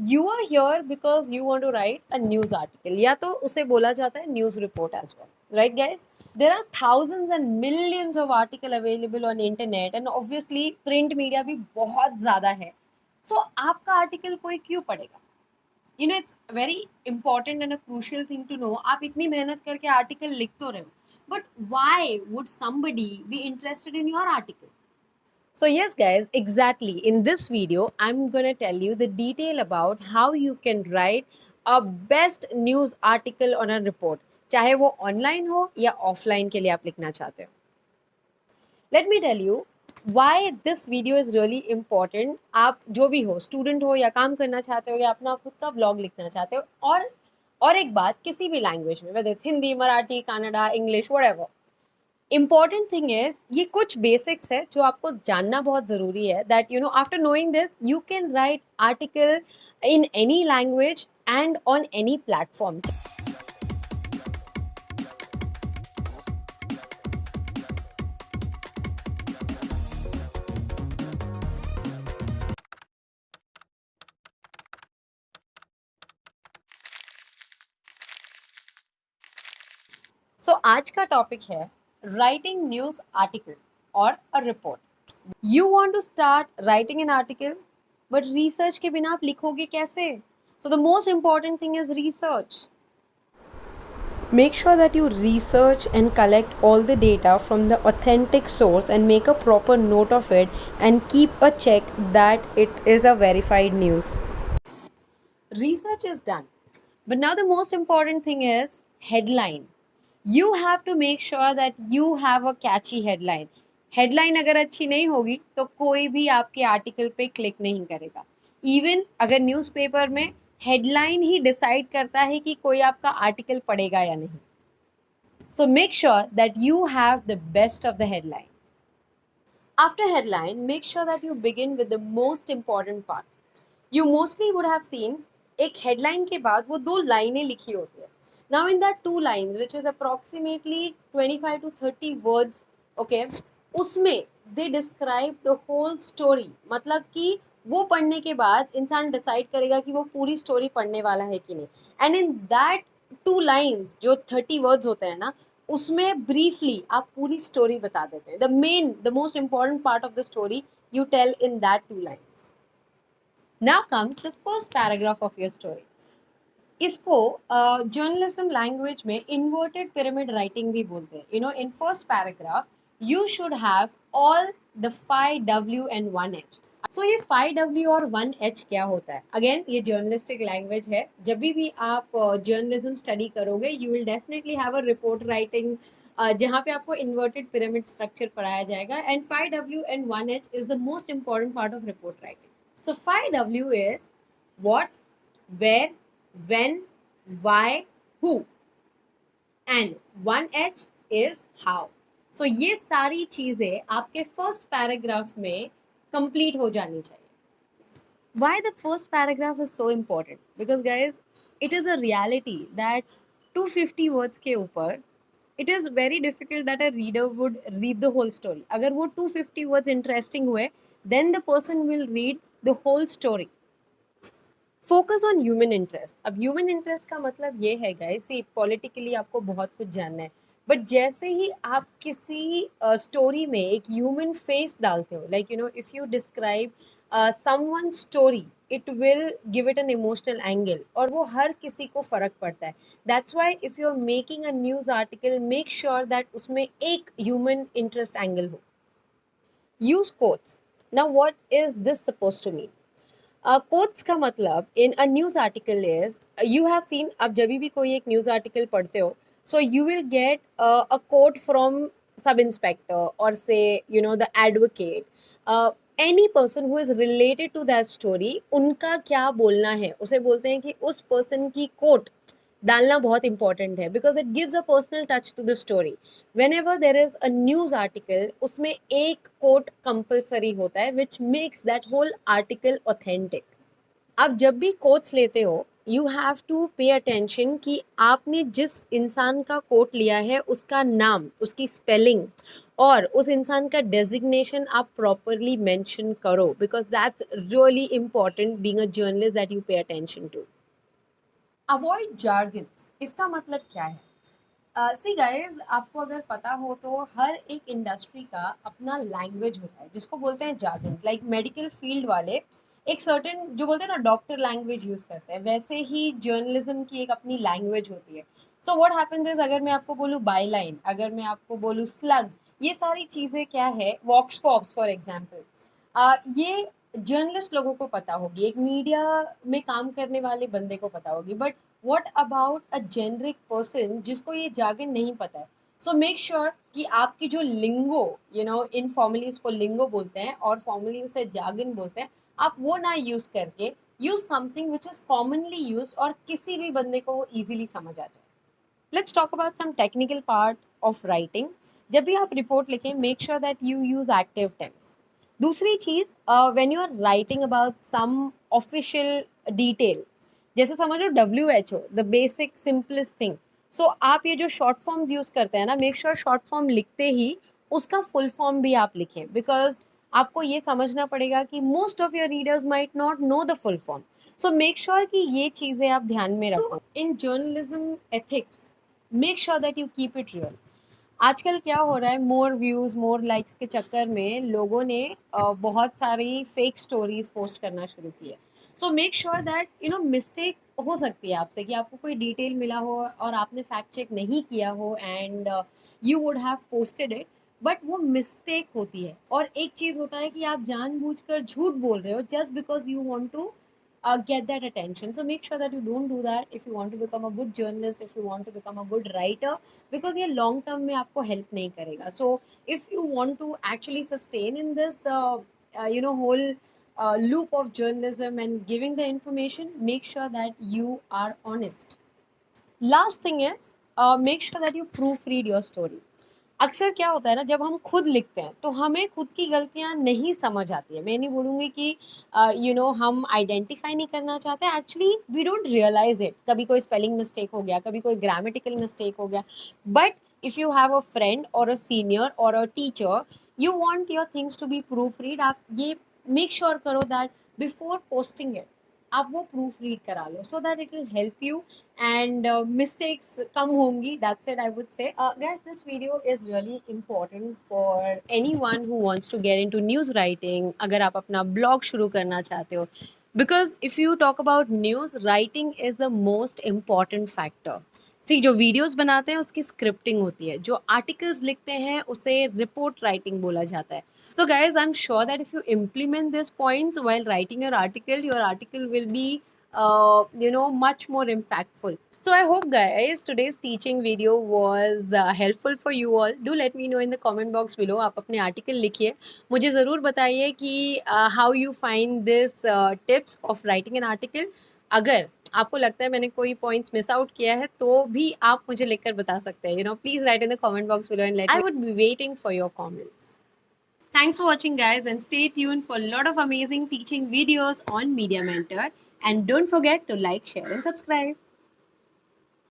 You are here because you want to write a news article, या तो उसे बोला जाता है news report as well, right guys? There are thousands and millions of article available on internet and obviously print media भी बहुत ज़्यादा है. So आपका article कोई क्यों पढ़ेगा? You know, it's very important and a crucial thing to know. आप इतनी मेहनत करके article लिख तो रहे हो, but why would somebody be interested in your article? So yes guys, exactly. In this video, I'm going to tell you the detail about how you can write a best news article on a report. चाहे वो online हो या offline के लिए आप लिखना चाहते हो. Let me tell you why this video is really important. आप जो भी हो, student हो या काम करना चाहते हो या अपना खुद का vlog लिखना चाहते हो और एक बात किसी भी language में, whether it's Hindi, Marathi, Kannada, English, whatever. Important thing is ये कुछ बेसिक्स है जो आपको जानना बहुत ज़रूरी है that you know after knowing this you can write article in any language and on any platform. So आज का टॉपिक है writing news article or a report. You want to start writing an article but research के बिना आप लिखोगे कैसे? So the most important thing is research. Make sure that you research and collect all the data from the authentic source and make a proper note of it and keep a check that it is a verified news. Research is done. But now the most important thing is headline. You have to make sure that you have a catchy headline. Headline अगर अच्छी नहीं होगी तो कोई भी आपके article पे click नहीं करेगा. इवन अगर न्यूज़पेपर में हेडलाइन ही डिसाइड करता है कि कोई आपका आर्टिकल पढ़ेगा या नहीं. So make sure that you have the best of the headline. After headline, make sure that you begin with the most important part. You mostly would have seen एक headline के बाद वो दो लाइनें लिखी होती है. Now in that two lines, which is approximately 25 to 30 words, okay, उसमें they describe the whole story. मतलब कि वो पढ़ने के बाद इंसान डिसाइड करेगा कि वो पूरी स्टोरी पढ़ने वाला है कि नहीं. And in that two lines जो 30 वर्ड्स होते हैं ना, उसमें ब्रीफली आप पूरी स्टोरी बता देते हैं. The most important part of the story you tell in that two lines. Now comes the first paragraph of your story. इसको जर्नलिज्म लैंग्वेज में इन्वर्टेड पिरामिड राइटिंग भी बोलते हैं. You know, in first paragraph you should have all the 5W and 1H. So ये 5W और 1H क्या होता है? अगेन ये जर्नलिस्टिक लैंग्वेज है. जब भी आप जर्नलिज्म स्टडी करोगे you will definitely have a report writing जहाँ पे आपको इन्वर्टेड पिरामिड स्ट्रक्चर पढ़ाया जाएगा. And 5W and 1H is the most important part of report writing. So 5W is what, where, when, why, who, and 1H is how. So ये सारी चीजें आपके first paragraph में कंप्लीट हो जानी चाहिए. Why the first paragraph is so important? Because guys, it is a reality that 250 words के ऊपर it is very difficult that a reader would read the whole story. अगर वो 250 words interesting हुए, then the person will read the whole story. Focus on human interest. अब human interest का मतलब ये है गाइस, सी पॉलिटिकली आपको बहुत कुछ जानना है, बट जैसे ही आप किसी स्टोरी में एक ह्यूमन फेस डालते हो, like you know if you describe someone story, it will give it an emotional angle और वो हर किसी को फ़र्क पड़ता है. That's why if you are making a news article, make sure that उसमें एक ह्यूमन इंटरेस्ट एंगल हो. Use quotes. Now what is this suppose to mean? Quotes का मतलब in a news article is, you have seen, आप जब भी कोई एक न्यूज़ आर्टिकल पढ़ते हो, so you will get a quote from sub inspector और से you know the advocate, any person who is related to that story. उनका क्या बोलना है उसे बोलते हैं कि उस पर्सन की कोट डालना बहुत इंपॉर्टेंट है, because it gives a personal touch to the story. Whenever there is a news article, उसमें एक कोट कंपल्सरी होता है which makes that whole article authentic. आप जब भी कोट्स लेते हो, you have to pay attention कि आपने जिस इंसान का कोट लिया है उसका नाम, उसकी स्पेलिंग और उस इंसान का डेजिग्नेशन आप प्रॉपरली मेंशन करो, because that's really important being a journalist, that you pay attention to. Avoid jargons, इसका मतलब क्या है? सी गाइस, आपको अगर पता हो तो हर एक इंडस्ट्री का अपना लैंग्वेज होता है जिसको बोलते हैं जार्गन. लाइक मेडिकल फील्ड वाले एक सर्टेन जो बोलते हैं ना डॉक्टर लैंग्वेज यूज करते हैं, वैसे ही जर्नलिज्म की एक अपनी लैंग्वेज होती है. सो व्हाट हैपेंस इज, अगर मैं आपको बोलूँ बाईलाइन, अगर मैं आपको बोलूँ स्लग, ये सारी चीज़ें क्या है, वॉक्स पॉप्स फॉर एग्जाम्पल, ये जर्नलिस्ट लोगों को पता होगी, एक मीडिया में काम करने वाले बंदे को पता होगी. But what about a generic person जिसको ये जार्गन नहीं पता है? सो मेक श्योर कि आपकी जो लिंगो, इनफॉर्मली उसको लिंगो बोलते हैं और फॉर्मली उसे जार्गन बोलते हैं, आप वो ना यूज करके use something which is commonly use और किसी भी बंदे को वो इजीली समझ आ जाए. Let's talk about some technical part of writing. जब भी आप रिपोर्ट लिखें, make sure that you use active tense. दूसरी चीज, when you are writing about some official detail, जैसे समझ लो WHO, the basic simplest thing. So आप ये जो शॉर्ट फॉर्म्स यूज करते हैं ना, मेक श्योर शॉर्ट फॉर्म लिखते ही उसका फुल फॉर्म भी आप लिखें, बिकॉज आपको ये समझना पड़ेगा कि most of your readers might not know the full form. So make sure कि ये चीज़ें आप ध्यान में रखो. In journalism ethics, make sure that you keep it real. आजकल क्या हो रहा है, मोर व्यूज़ मोर लाइक्स के चक्कर में लोगों ने बहुत सारी फेक स्टोरीज पोस्ट करना शुरू की है. So make sure that mistake हो सकती है आपसे कि आपको कोई डिटेल मिला हो और आपने फैक्ट चेक नहीं किया हो and you would have posted it, but वो मिस्टेक होती है. और एक चीज़ होता है कि आप जानबूझकर झूठ बोल रहे हो just because you want to get that attention. So make sure that you don't do that if you want to become a good journalist, if you want to become a good writer, because ये long term में आपको help नहीं करेगा. So if you want to actually sustain in this whole loop of journalism and giving the information, make sure that you are honest. Last thing is, make sure that you proofread your story. अक्सर क्या होता है ना, जब हम खुद लिखते हैं तो हमें खुद की गलतियाँ नहीं समझ आती है. मैं नहीं बोलूँगी कि हम आइडेंटिफाई नहीं करना चाहते, actually we don't realize it. कभी कोई स्पेलिंग मिस्टेक हो गया, कभी कोई ग्रामेटिकल मिस्टेक हो गया, but if you have a friend or a senior or a teacher, you want your things to be proof read. आप ये मेक श्योर करो दैट बिफोर पोस्टिंग इट आप वो प्रूफ रीड करा लो, so that it will help you and mistakes कम होंगी. That's it, I would say. Guys, this video is really important for anyone who wants to get into news writing. अगर आप अपना blog शुरू करना चाहते हो, because if you talk about news, writing is the most important factor. सी, जो videos बनाते हैं उसकी स्क्रिप्टिंग होती है, जो आर्टिकल्स लिखते हैं उसे रिपोर्ट राइटिंग बोला जाता है. So guys, I am sure that if you implement this points while writing your article will be much more impactful. So I hope guys today's teaching video was helpful for you all. Do let me know in the comment box below. आप अपने article लिखिए, मुझे ज़रूर बताइए कि how you find this tips of writing an article. अगर आपको लगता है मैंने कोई पॉइंट्स मिस आउट किया है तो भी आप मुझे लिखकर बता सकते हैं. Please right in the comment box below and let I would be waiting for your comments. Thanks for watching guys, and stay tuned for a lot of amazing teaching videos on Media Mentor, and don't forget to like, share and subscribe.